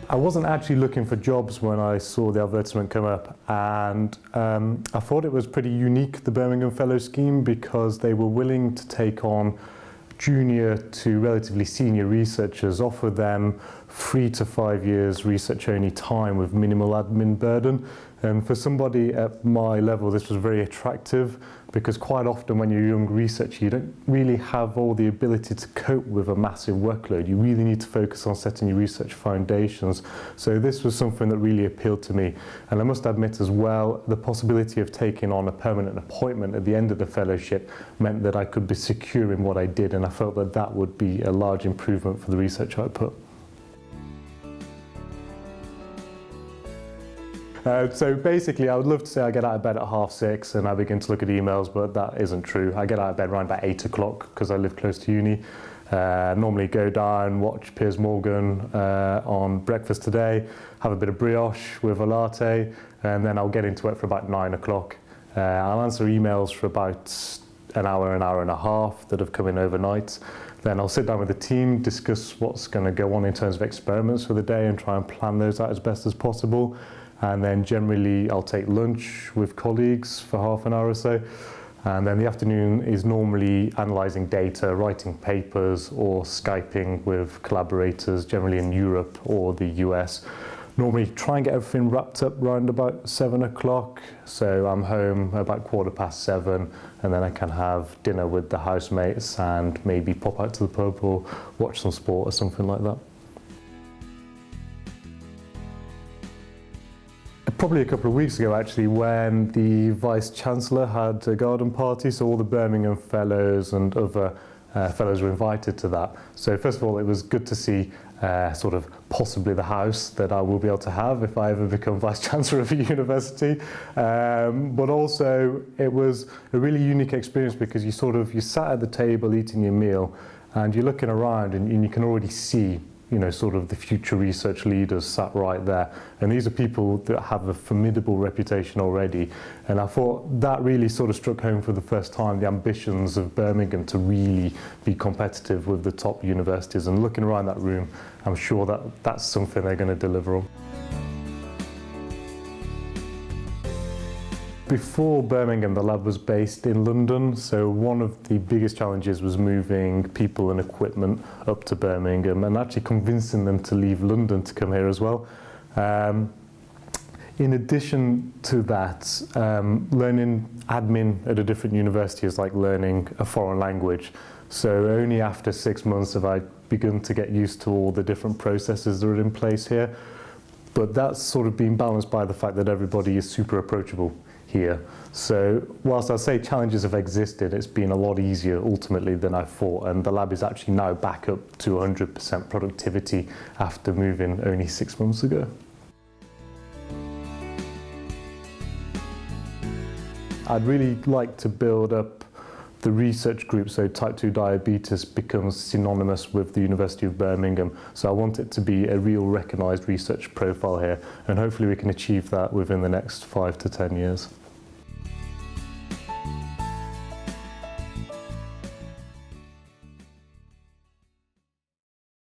I wasn't actually looking for jobs when I saw the advertisement come up, and I thought it was pretty unique, the Birmingham Fellow scheme, because they were willing to take on junior to relatively senior researchers, offer them 3 to 5 years research only time with minimal admin burden. And for somebody at my level, this was very attractive, because quite often when you're a young researcher, you don't really have all the ability to cope with a massive workload. You really need to focus on setting your research foundations. So this was something that really appealed to me. And I must admit as well, the possibility of taking on a permanent appointment at the end of the fellowship meant that I could be secure in what I did, and I felt that that would be a large improvement for the research output. So basically, I would love to say I get out of bed at 6:30 and I begin to look at emails, but that isn't true. I get out of bed around about 8 o'clock because I live close to uni. Normally go down, watch Piers Morgan on Breakfast Today, have a bit of brioche with a latte, and then I'll get into it for about 9 o'clock. I'll answer emails for about an hour and a half that have come in overnight. Then I'll sit down with the team, discuss what's going to go on in terms of experiments for the day and try and plan those out as best as possible. And then generally I'll take lunch with colleagues for half an hour or so. And then the afternoon is normally analysing data, writing papers, or Skyping with collaborators, generally in Europe or the US. Normally try and get everything wrapped up around about 7 o'clock. So I'm home about 7:15, and then I can have dinner with the housemates and maybe pop out to the pub or watch some sport or something like that. Probably a couple of weeks ago actually, when the Vice-Chancellor had a garden party, so all the Birmingham Fellows and other fellows were invited to that. So first of all, it was good to see sort of possibly the house that I will be able to have if I ever become Vice-Chancellor of a university. But also it was a really unique experience, because you sat at the table eating your meal and you're looking around and you can already see, you know, sort of the future research leaders sat right there. And these are people that have a formidable reputation already. And I thought that really sort of struck home for the first time, the ambitions of Birmingham to really be competitive with the top universities. And looking around that room, I'm sure that that's something they're going to deliver on. Before Birmingham, the lab was based in London, so one of the biggest challenges was moving people and equipment up to Birmingham and actually convincing them to leave London to come here as well. In addition to that, learning admin at a different university is like learning a foreign language. So only after 6 months have I begun to get used to all the different processes that are in place here. But that's sort of been balanced by the fact that everybody is super approachable here. So whilst I'd say challenges have existed, it's been a lot easier ultimately than I thought, and the lab is actually now back up to 100% productivity after moving only 6 months ago. I'd really like to build up the research group so type 2 diabetes becomes synonymous with the University of Birmingham. So I want it to be a real recognised research profile here, and hopefully we can achieve that within the next 5 to 10 years.